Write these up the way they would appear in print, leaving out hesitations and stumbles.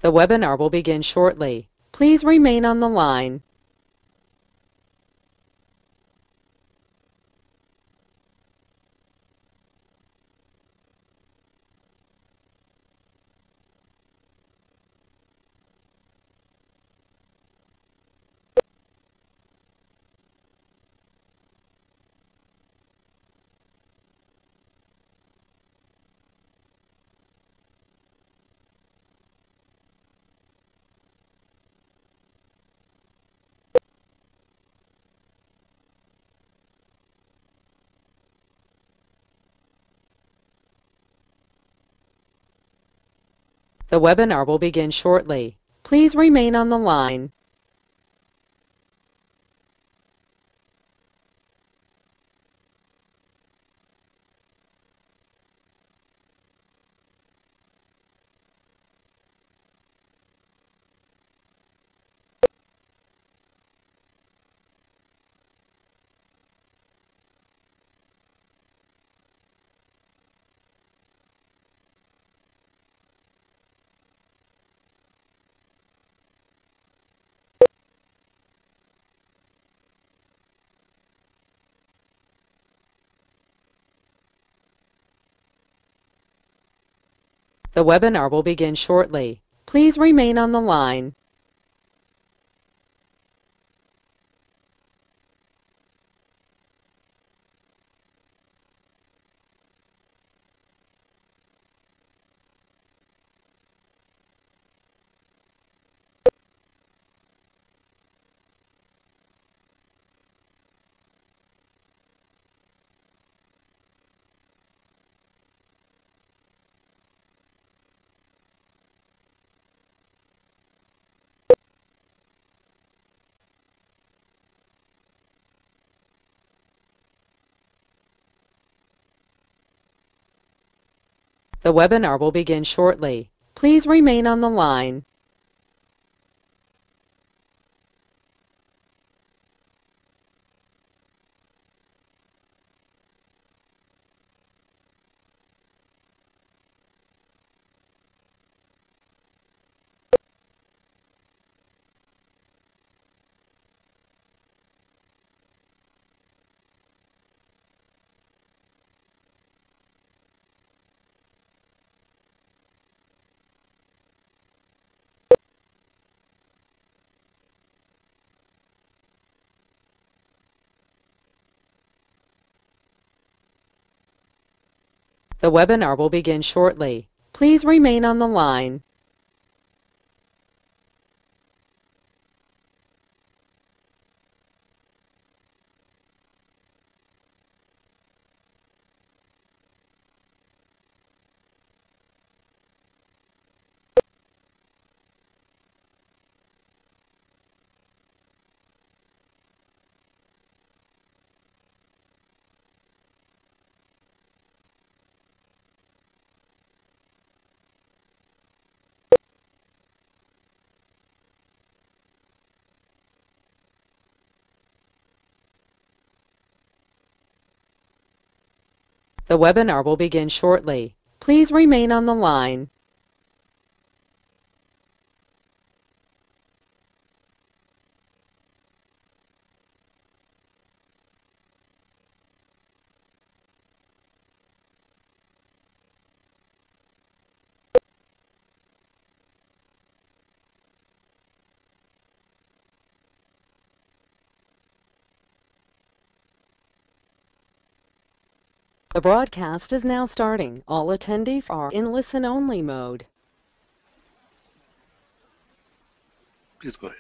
The webinar will begin shortly. Please remain on the line. The webinar will begin shortly. Please remain on the line. The webinar will begin shortly. Please remain on the line. The webinar will begin shortly. Please remain on the line. The webinar will begin shortly. Please remain on the line. The webinar will begin shortly. Please remain on the line. The broadcast is now starting. All attendees are in listen-only mode. Please go ahead.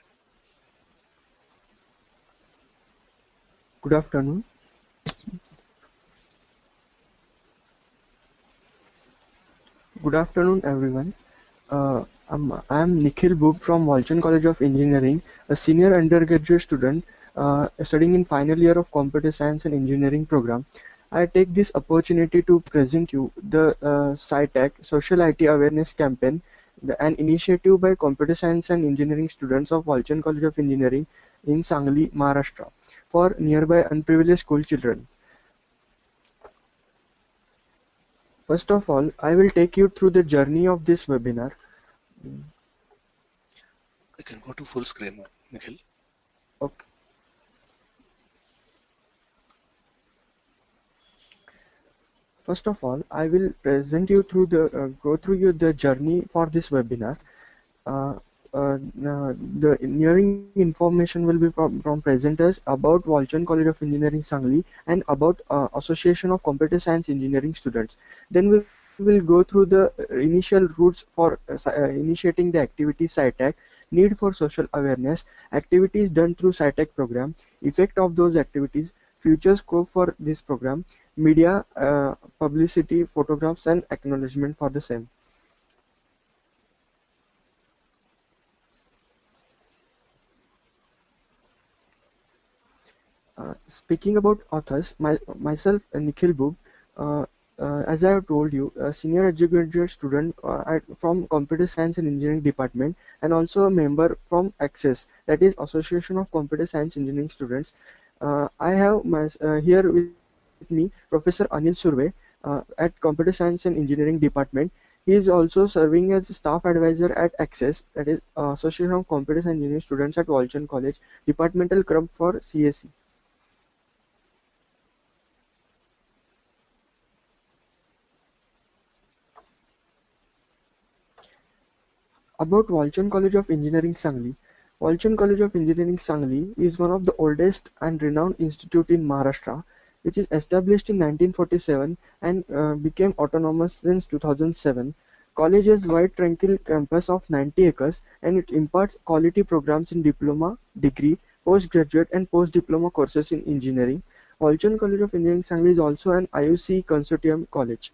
Good afternoon. Good afternoon, everyone. I'm Nikhil Boob from Walchand College of Engineering, a senior undergraduate student studying in final year of Computer Science and Engineering program. I take this opportunity to present you the SITAC Social IT Awareness Campaign, an initiative by Computer Science and Engineering students of Walchand College of Engineering in Sangli, Maharashtra, for nearby unprivileged school children. First of all, I will take you through the journey of this webinar. I can go to full screen, Nikhil. Okay. First of all, I will present you through go through you the journey for this webinar. Uh, the nearing information will be from presenters about Walchand College of Engineering Sangli and about Association of Computer Science Engineering Students. Then we will go through the initial roots for initiating the activity SITAC, need for social awareness, activities done through SITAC program, effect of those activities, future scope for this program, media, publicity, photographs and acknowledgement for the same. Speaking about authors, myself, Nikhil Boob, uh, as I have told you, a senior undergraduate student from Computer Science and Engineering Department, and also a member from ACCESS, that is Association of Computer Science Engineering Students. I have here with me Professor Anil Surve at Computer Science and Engineering Department. He is also serving as staff advisor at ACCESS, that is Association of Computer Science Engineering Students at Walchand College, Departmental Club for CSE. About Walchand College of Engineering Sangli. Walchand College of Engineering Sangli is one of the oldest and renowned institute in Maharashtra, which is established in 1947 and became autonomous since 2007. College has wide tranquil campus of 90 acres and it imparts quality programs in diploma, degree, postgraduate and post-diploma courses in engineering. Walchand College of Engineering Sangli is also an IUC consortium college.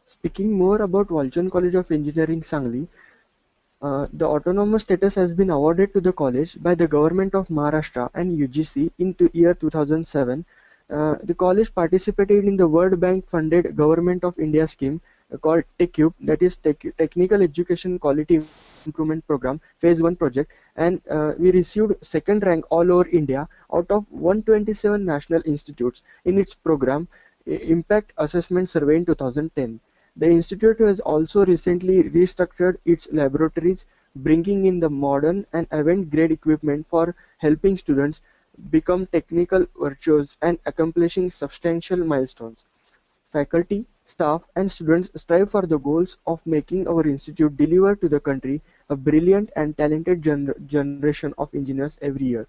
Speaking more about Walchand College of Engineering Sangli, the autonomous status has been awarded to the college by the Government of Maharashtra and UGC in year 2007. The college participated in the World Bank funded Government of India scheme called TECUBE, that is Technical Education Quality Improvement Program Phase 1 project, and we received second rank all over India out of 127 national institutes in its program Impact Assessment Survey in 2010. The institute has also recently restructured its laboratories, bringing in the modern and avant-garde equipment for helping students become technical virtuos and accomplishing substantial milestones. Faculty, staff, and students strive for the goals of making our institute deliver to the country a brilliant and talented generation of engineers every year.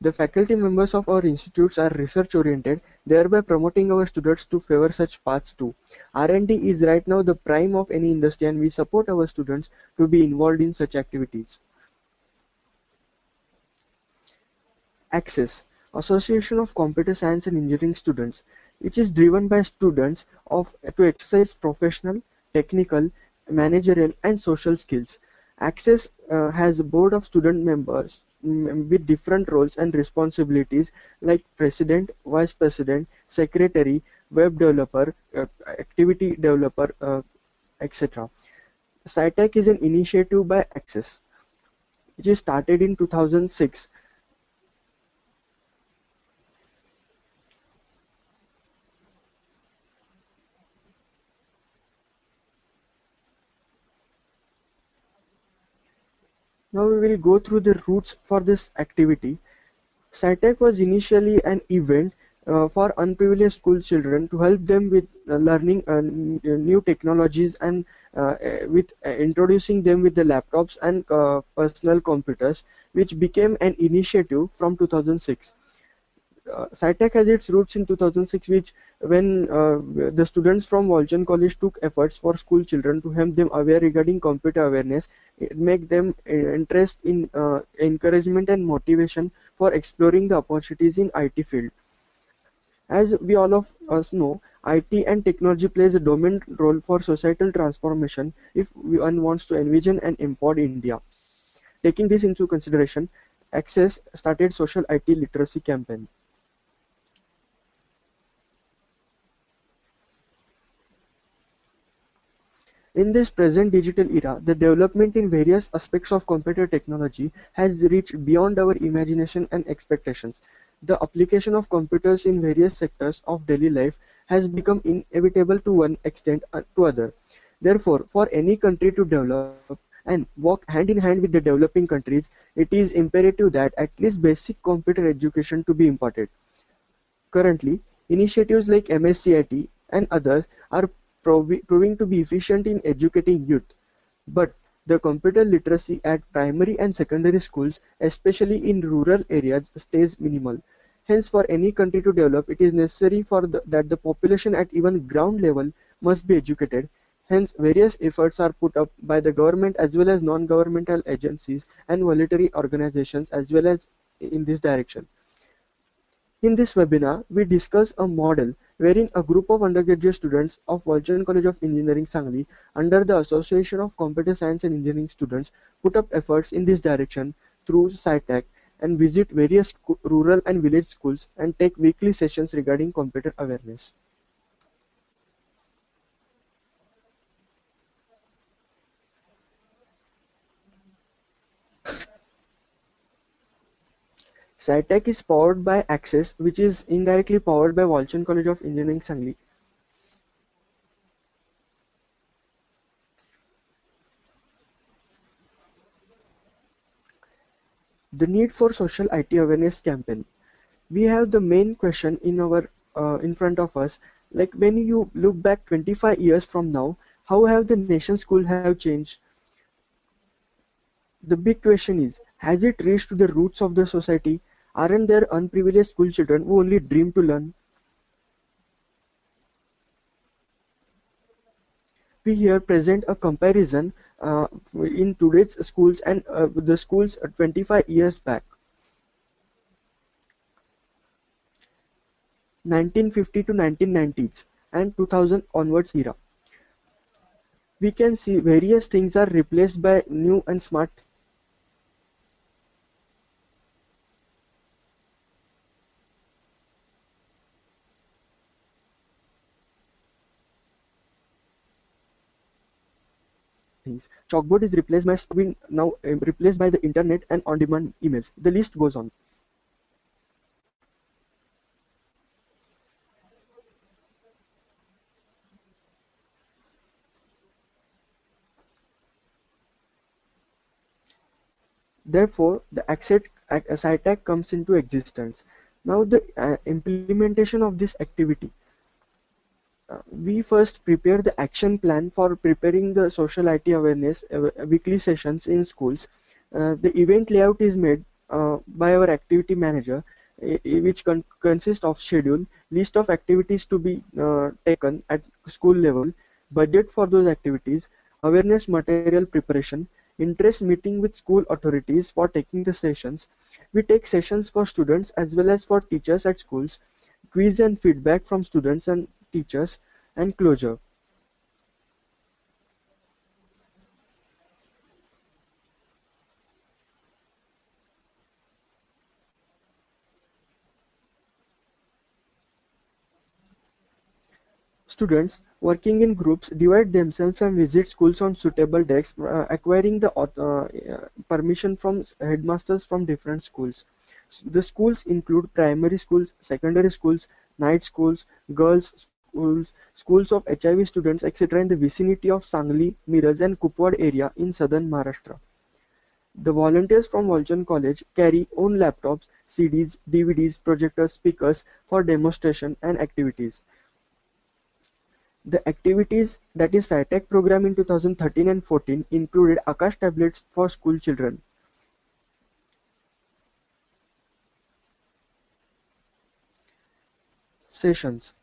The faculty members of our institutes are research oriented, thereby promoting our students to favor such paths too. R&D is right now the prime of any industry and we support our students to be involved in such activities. ACCESS, Association of Computer Science and Engineering Students, which is driven by students to exercise professional, technical, managerial and social skills. ACCESS has a board of student members with different roles and responsibilities like president, vice president, secretary, web developer, activity developer, etc. SITAC is an initiative by ACCESS, which is started in 2006. Now we will go through the routes for this activity. SITAC was initially an event for unprivileged school children to help them with learning new technologies and with introducing them with the laptops and personal computers, which became an initiative from 2006. SITAC has its roots in 2006, which when the students from Walchand College took efforts for school children to help them aware regarding computer awareness, it make them interest in encouragement and motivation for exploring the opportunities in IT field. As we all of us know, IT and technology plays a dominant role for societal transformation if one wants to envision an empowered India. Taking this into consideration, Access started social IT literacy campaign. In this present digital era, the development in various aspects of computer technology has reached beyond our imagination and expectations. The application of computers in various sectors of daily life has become inevitable to one extent to other. Therefore, for any country to develop and walk hand in hand with the developing countries, it is imperative that at least basic computer education to be imparted. Currently, initiatives like MSCIT and others are proving to be efficient in educating youth, but the computer literacy at primary and secondary schools, especially in rural areas, stays minimal. Hence, for any country to develop, it is necessary that the population at even ground level must be educated. Hence, various efforts are put up by the government as well as non-governmental agencies and voluntary organizations as well as in this direction. In this webinar, we discuss a model wherein a group of undergraduate students of Walchand College of Engineering Sangli under the Association of Computer Science and Engineering Students put up efforts in this direction through SITAC and visit various rural and village schools and take weekly sessions regarding computer awareness. SITAC is powered by Access, which is indirectly powered by Walchand College of Engineering Sangli. The need for social IT awareness campaign. We have the main question in our in front of us. Like when you look back 25 years from now, how have the nation's school have changed? The big question is, has it reached to the roots of the society? Aren't there unprivileged school children who only dream to learn? We here present a comparison in today's schools and the schools 25 years back. 1950 to 1990s and 2000 onwards era. We can see various things are replaced by new and smart. Things. Chalkboard is replaced by screen now replaced by the internet and on-demand emails. The list goes on. Therefore, the SITAC comes into existence. Now, the implementation of this activity. We first prepare the action plan for preparing the social IT awareness weekly sessions in schools. The event layout is made by our activity manager, which consists of schedule, list of activities to be taken at school level, budget for those activities, awareness material preparation, interest meeting with school authorities for taking the sessions. We take sessions for students as well as for teachers at schools, quiz and feedback from students and teachers, and closure. Students working in groups divide themselves and visit schools on suitable days, acquiring the permission from headmasters from different schools. The schools include primary schools, secondary schools, night schools, girls schools, schools of HIV students, etc. in the vicinity of Sangli, Miraj and Kupwad area in southern Maharashtra. The volunteers from Walchand College carry own laptops, CDs, DVDs, projectors, speakers for demonstration and activities. The activities that is SITAC program in 2013 and 14 included Akash tablets for school children. Sessions.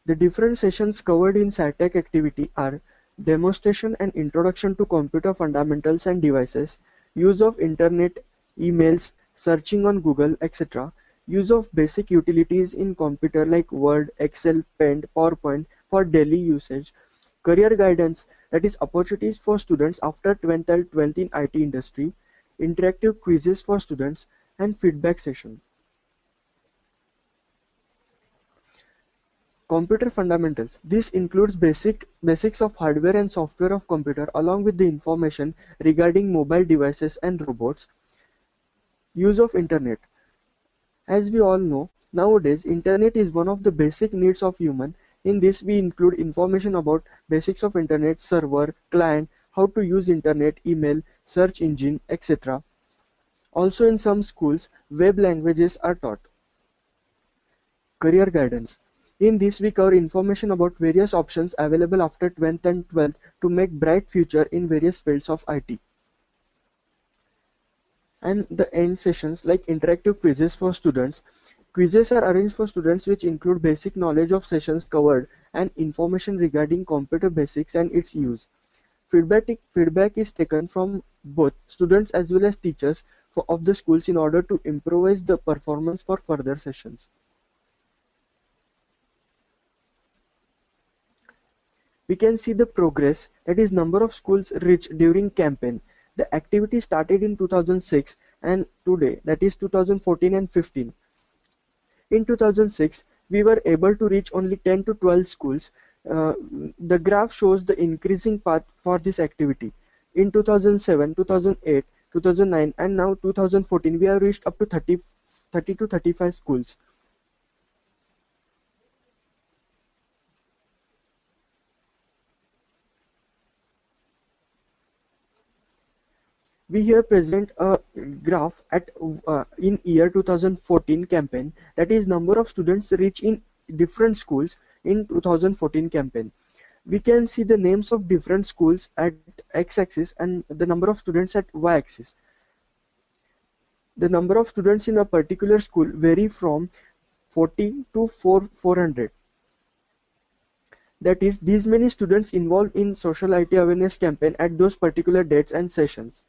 The different sessions covered in SITAC activity are demonstration and introduction to computer fundamentals and devices, use of internet, emails, searching on Google, etc., Use of basic utilities in computer like Word, Excel, Paint, PowerPoint for daily usage. Career guidance, that is opportunities for students after 10th and 12th in IT industry. Interactive quizzes for students and feedback session. Computer fundamentals. This includes basics of hardware and software of computer along with the information regarding mobile devices and robots. Use of internet. As we all know, nowadays internet is one of the basic needs of human. In this we include information about basics of internet, server, client, how to use internet, email, search engine, etc. Also in some schools, web languages are taught. Career guidance. In this we cover information about various options available after 10th and 12th to make bright future in various fields of IT. And the end sessions like interactive quizzes for students. Quizzes are arranged for students which include basic knowledge of sessions covered and information regarding computer basics and its use. Feedback is taken from both students as well as teachers of the schools in order to improvise the performance for further sessions. We can see the progress, that is number of schools reached during campaign. The activity started in 2006 and today, that is 2014 and 15. In 2006, we were able to reach only 10 to 12 schools. The graph shows the increasing path for this activity. In 2007, 2008, 2009 and now 2014, we have reached up to 30 to 35 schools. We here present a graph at in year 2014 campaign, that is number of students reached in different schools in 2014 campaign. We can see the names of different schools at x-axis and the number of students at y-axis. The number of students in a particular school vary from 40 to 400. That is, these many students involved in social IT awareness campaign at those particular dates and sessions.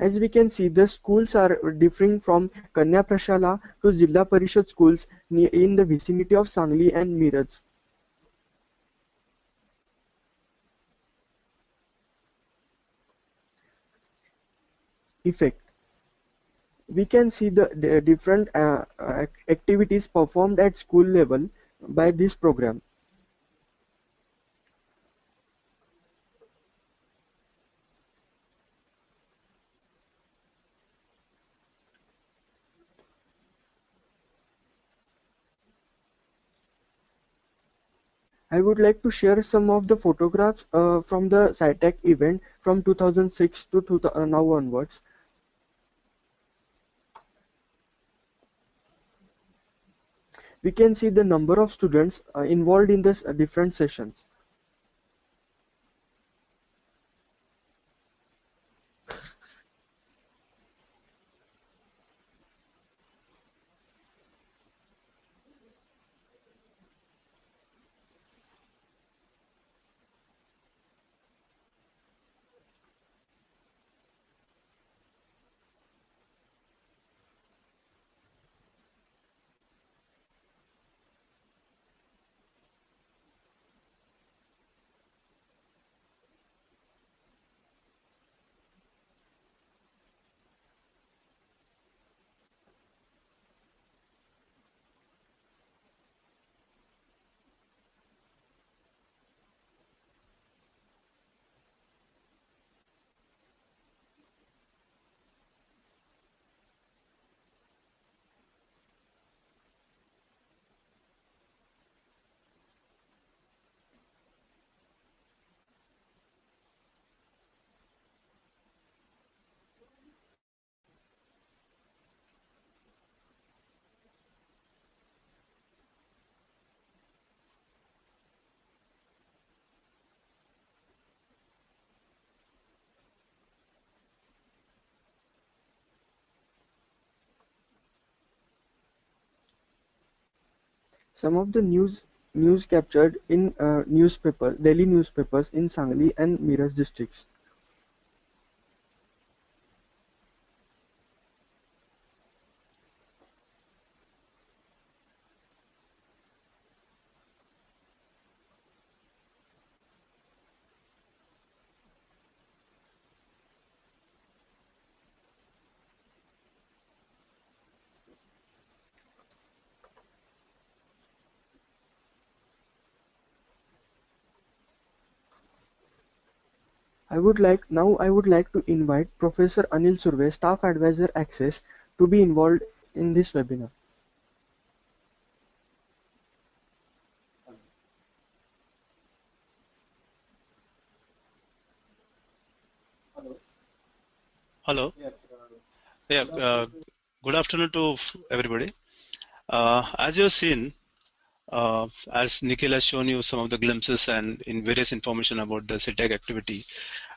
As we can see, the schools are differing from Kanya Prashala to Jilla Parishad schools in the vicinity of Sangli and Miraj. Effect. We can see the different activities performed at school level by this program. I would like to share some of the photographs from the SITAC event from 2006 to now onwards. We can see the number of students involved in this different sessions. Some of the news captured in daily newspapers in Sangli and Miraj districts. I would like to invite Professor Anil Surve, Staff Advisor Access, to be involved in this webinar. Hello. Yeah. Good afternoon to everybody. As you have seen, as Nikhil has shown you some of the glimpses and in various information about the SITAC activity,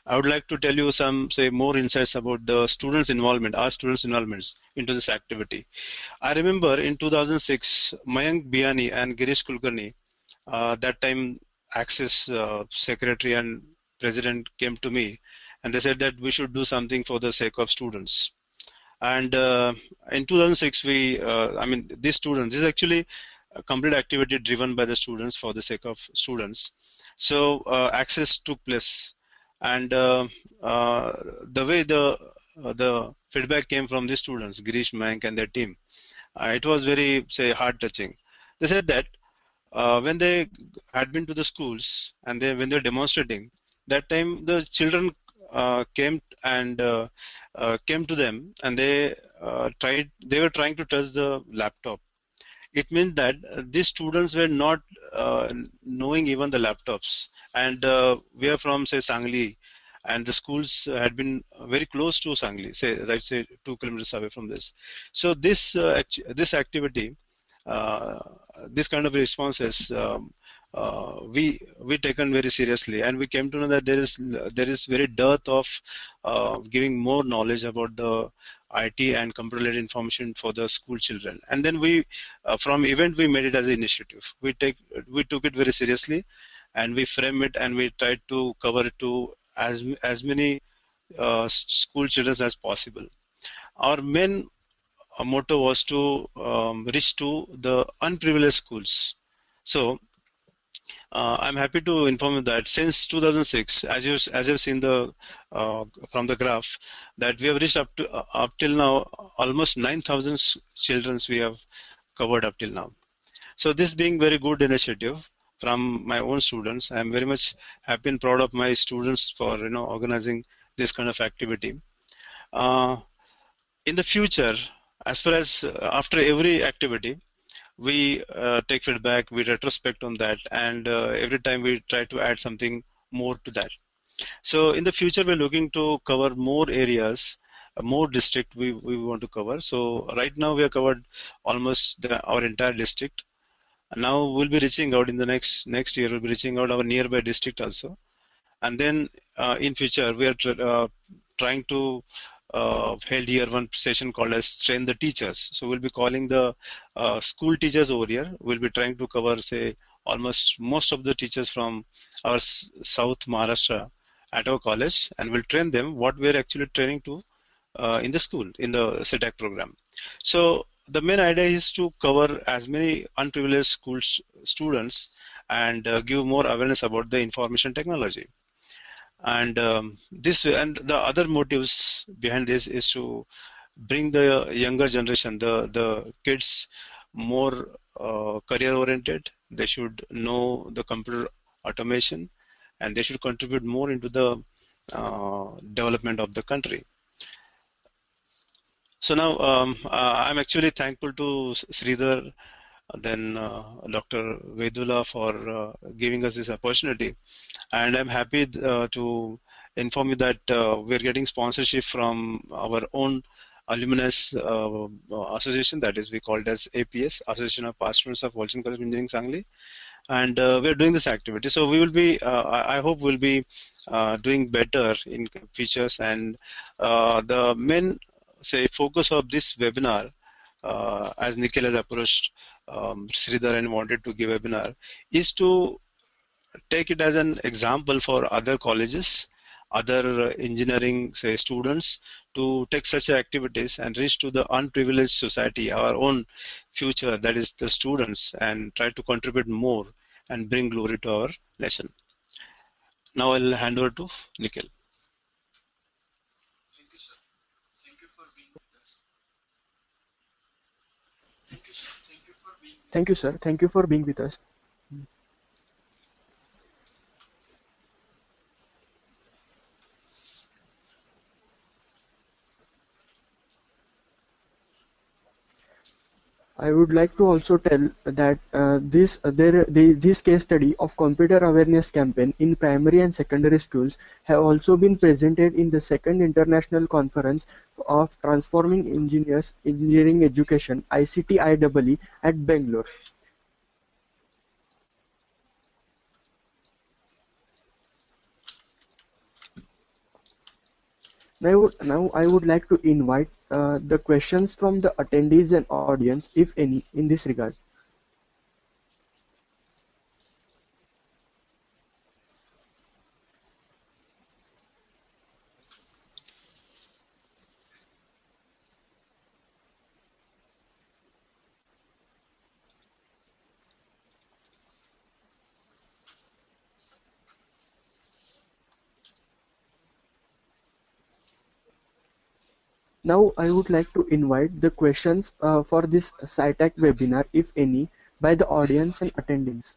I would like to tell you some, say, more insights about the students' involvement, our students' involvements into this activity. I remember in 2006, Mayank Biani and Girish Kulkarni, that time Access Secretary and President came to me and they said that we should do something for the sake of students. And in 2006, these students, this is actually a complete activity driven by the students for the sake of students. So Access took place, and the way the feedback came from the students, Girish, Mank, and their team, it was very, say, heart touching. They said that when they had been to the schools and when they were demonstrating, that time the children came to them and they were trying to touch the laptop. It means that these students were not knowing even the laptops, and we are from, say, Sangli, and the schools had been very close to Sangli, say 2 kilometers away from this. So this activity, uh, this kind of responses, we taken very seriously, and we came to know that there is very dearth of giving more knowledge about the IT and computer-related information for the school children. And then we, from event, we made it as an initiative. We took it very seriously, and we frame it, and we tried to cover it to as many school children as possible. Our main motto was to reach to the unprivileged schools. So I'm happy to inform you that since 2006, as you've seen from the graph, that we have reached up till now almost 9,000 children we have covered up till now. So this being very good initiative from my own students, I am very much happy and proud of my students for organizing this kind of activity. In the future, as far as after every activity, we take feedback, we retrospect on that, and every time we try to add something more to that. So in the future, we're looking to cover more areas, more district we want to cover. So right now we have covered almost our entire district. And now we'll be reaching out in the next year. We'll be reaching out our nearby district also. And then in future, we are trying to held here one session called as Train the Teachers. So we'll be calling the school teachers over here. We'll be trying to cover, say, almost most of the teachers from our South Maharashtra at our college, and we'll train them what we're actually training to in the school, in the SITAC program. So the main idea is to cover as many unprivileged school students and give more awareness about the information technology. And the other motives behind this is to bring the younger generation, the kids, more career oriented. They should know the computer automation, and they should contribute more into the development of the country. So now I'm actually thankful to Sridhar, then Dr. Vedula for giving us this opportunity, and I'm happy to inform you that we're getting sponsorship from our own alumnus association, that is we call it as APS, Association of Past Students of Walchand College of Engineering Sangli, and we're doing this activity. So we will be, I hope we'll be doing better in features, and the main, say, focus of this webinar, as Nikhil has approached Sridhar and wanted to give a webinar, is to take it as an example for other colleges, other engineering, say, students, to take such activities and reach to the unprivileged society, our own future, that is the students, and try to contribute more and bring glory to our nation. Now I'll hand over to Nikhil. Thank you, sir. Thank you for being with us. Thank you, sir. Thank you for being with us. Thank you, sir. Thank you for being with us. I would like to also tell that this case study of computer awareness campaign in primary and secondary schools have also been presented in the second international conference of transforming engineering education ICT-IEE at Bangalore. Now I would like to invite the questions from the attendees and audience, if any, in this regard. Now I would like to invite the questions for this SITAC webinar, if any, by the audience and attendees.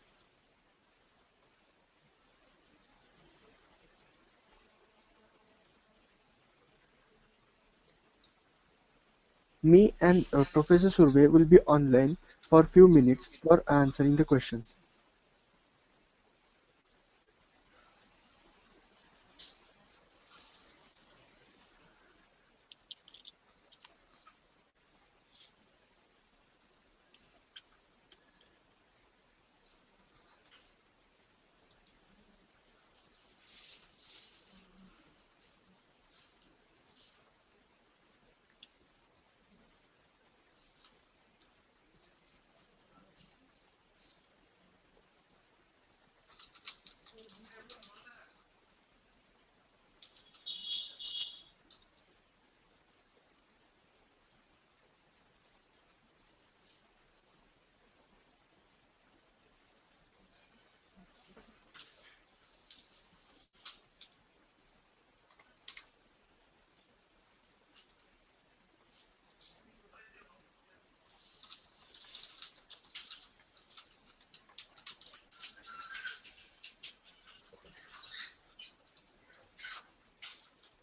Me and Professor Surve will be online for few minutes for answering the questions.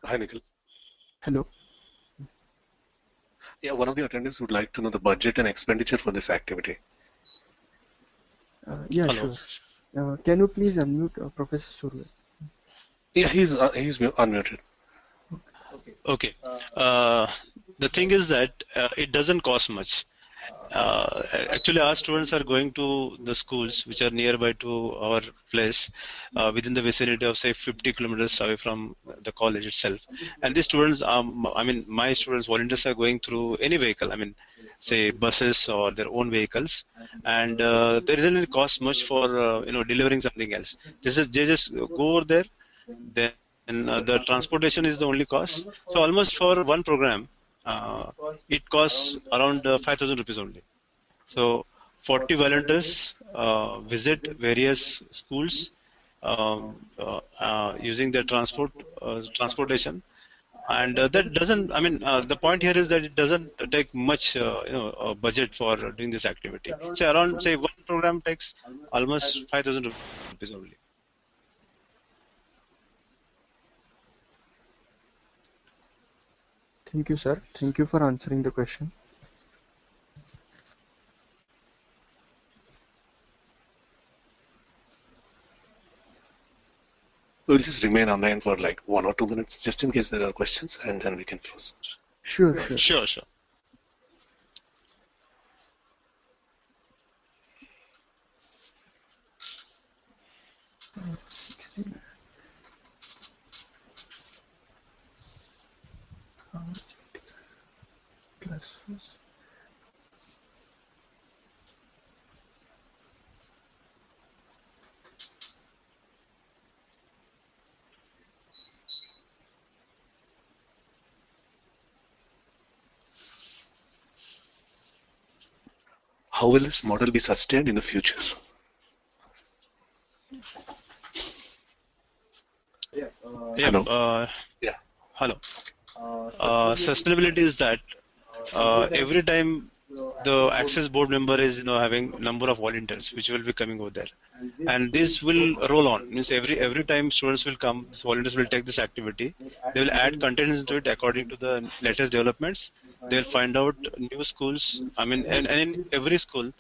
Hi, Nikhil. Hello. Yeah, one of the attendees would like to know the budget and expenditure for this activity. Yeah, Hello. sure. Can you please unmute Professor Surve? Yeah, he's unmuted. Okay. The thing is that it doesn't cost much. Actually, our students are going to the schools which are nearby to our place, within the vicinity of say 50 kilometers away from the college itself. And these students, I mean, my students, volunteers are going through any vehicle. I mean, say buses or their own vehicles, and there isn't any cost much for delivering something else. They just go over there. Then the transportation is the only cost. So almost for one program, it costs around 5,000 rupees only. So 40 volunteers visit various schools using their transportation, and that doesn't. I mean, the point here is that it doesn't take much budget for doing this activity. Say around say one program takes almost 5,000 rupees only. Thank you, sir. Thank you for answering the question. We'll just remain online for like 1 or 2 minutes, just in case there are questions, and then we can close. Sure. Sure. Classes. How will this model be sustained in the future? Hello. Yeah. Hello. Sustainability is that every time the access board member is having number of volunteers which will be coming over there, and this will roll on. Means every time students will come, volunteers will take this activity. They will add contents into it according to the latest developments, they'll find out new schools. I mean, and in every school,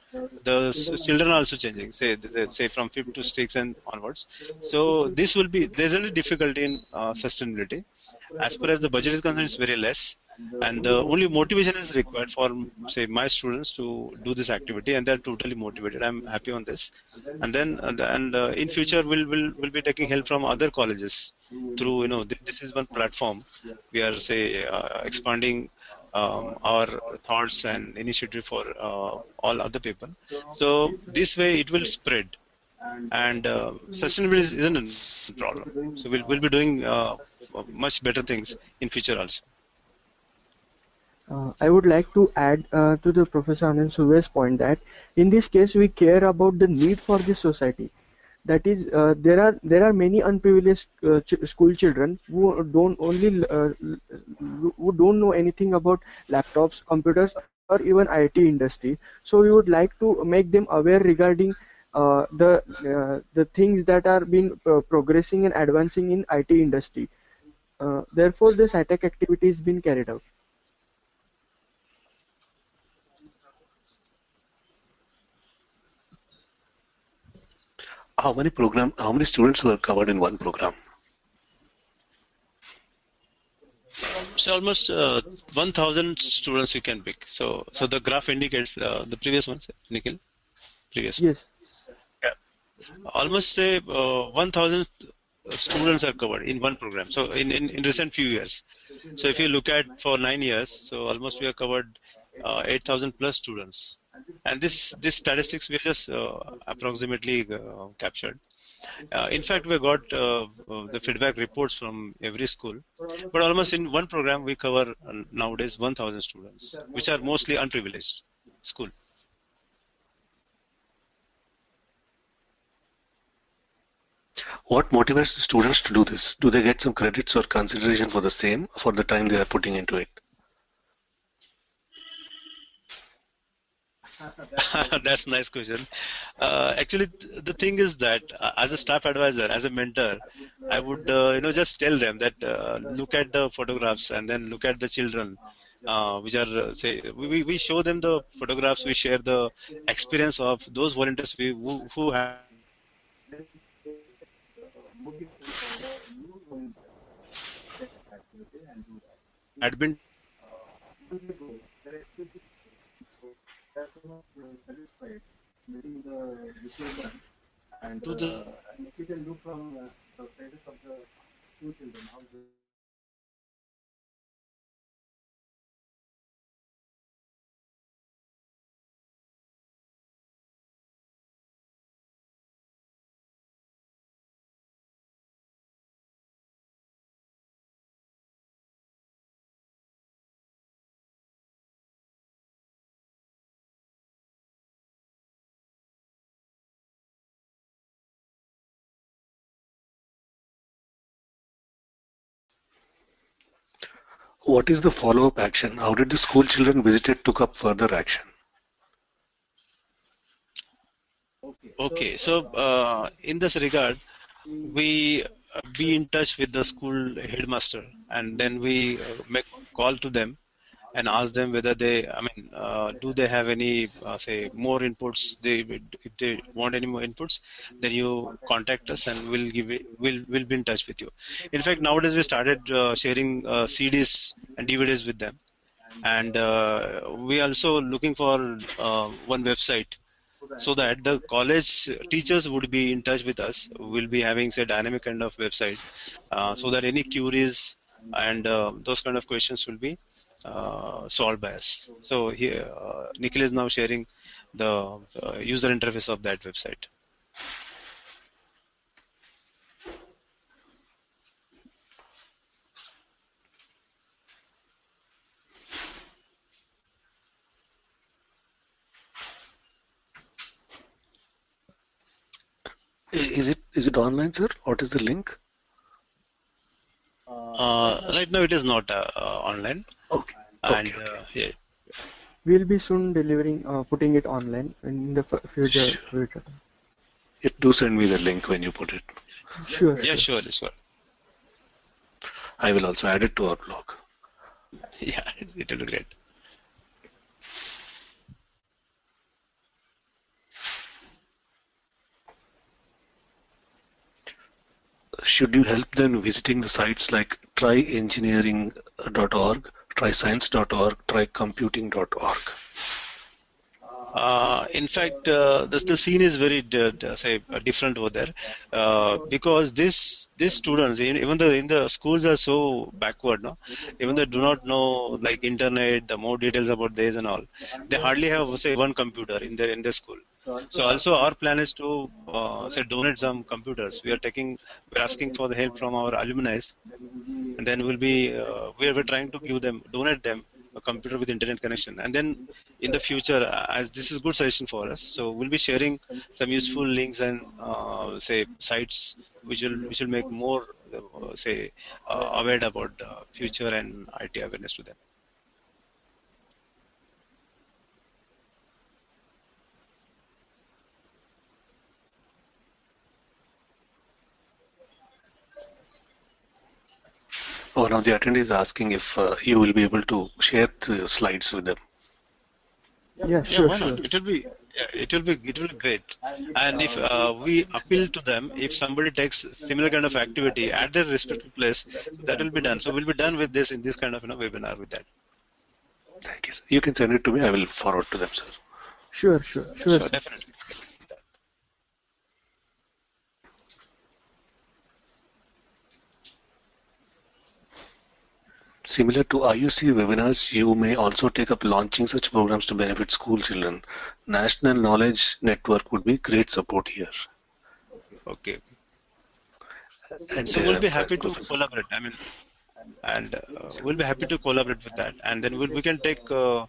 the children are also changing. Say from fifth to sixth and onwards. So this will be there's a difficulty in sustainability. As far as the budget is concerned, it's very less, and the only motivation is required for say my students to do this activity, and they're totally motivated. I'm happy on this, and then in future we'll be taking help from other colleges through this is one platform. We are say expanding our thoughts and initiative for all other people. So this way it will spread, and sustainability isn't a problem. So we'll be doing much better things in future also. I would like to add to the Professor Anand Suve's point that in this case we care about the need for the society. That is, there are many unprivileged school children who don't know anything about laptops, computers, or even IT industry. So we would like to make them aware regarding the things that are being progressing and advancing in IT industry. Therefore, this SITAC activity is being carried out. How many students were covered in one program? So almost 1,000 students you can pick. So the graph indicates the previous ones, Nikhil. Previous. Yes. Yeah. Almost say 1,000 students are covered in one program. So in recent few years. So if you look at for 9 years, so almost we have covered 8,000 plus students. And this statistics we just approximately captured. In fact, we got the feedback reports from every school, but almost in one program we cover nowadays 1,000 students, which are mostly unprivileged school. What motivates the students to do this? Do they get some credits or consideration for the same for the time they are putting into it? That's a nice question. Actually, the thing is that as a staff advisor, as a mentor, I would just tell them that look at the photographs and then look at the children, which are say we show them the photographs, we share the experience of those volunteers who had been to the What is the follow-up action? How did the school children visited took up further action? Okay, so in this regard, we be in touch with the school headmaster, and then we make call to them and ask them whether they, I mean, do they have any, say, more inputs? If they want any more inputs, then you contact us, and we'll give it. We'll be in touch with you. In fact, nowadays we started sharing CDs and DVDs with them, and we also looking for one website, so that the college teachers would be in touch with us. We'll be having say dynamic kind of website, so that any queries and those kind of questions will be solved by us. So here Nikhil is now sharing the user interface of that website. Is it online, sir? What is the link? Right now it is not online, Okay. and Okay. yeah. We'll be soon delivering, putting it online in the future. Do send me the link when you put it. Sure. Yeah, sure, sure. I will also add it to our blog. Yeah, it will be great. should you help them visiting the sites like tryengineering.org, tryscience.org, trycomputing.org? In fact, the scene is very different over there, because these students, even the in the schools are so backward, no, even they do not know like internet, the more details about this and all. They hardly have say one computer in their school. So also our plan is to say donate some computers. We're asking for the help from our alumni, and then we're trying to donate them a computer with internet connection, and then in the future, as this is good suggestion for us, so we'll be sharing some useful links and say sites which will make more aware about future and IT awareness to them. One of the attendees is asking if you will be able to share the slides with them. Yeah, sure, Why sure. not? It will be great. And if we appeal to them, if somebody takes similar kind of activity at their respective place, that will be done. So we'll be done with this in this kind of webinar with that. Thank you, sir. You can send it to me. I will forward to them, sir. Sure, sure, sure. So definitely. Similar to IUC webinars, you may also take up launching such programs to benefit school children. National Knowledge Network would be great support here. Okay. And So we'll be happy to collaborate. I mean, and we'll be happy to collaborate with that. And then we can take your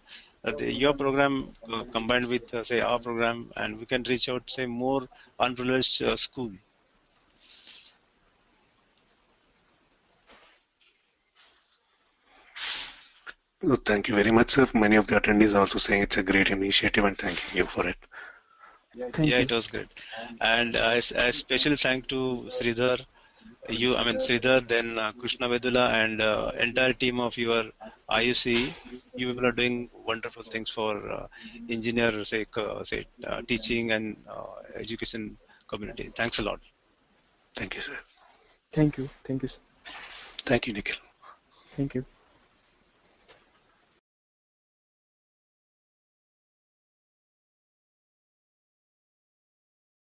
program combined with say our program, and we can reach out say more unprivileged school. Thank you very much, sir. Many of the attendees are also saying it's a great initiative and thanking you for it. Thank you. It was great. And I especially thank to Sridhar, Sridhar, then Krishna Vedula, and entire team of your IUC. You people are doing wonderful things for engineer, teaching and education community. Thanks a lot. Thank you, sir. Thank you. Thank you. Thank you, Nikhil. Thank you.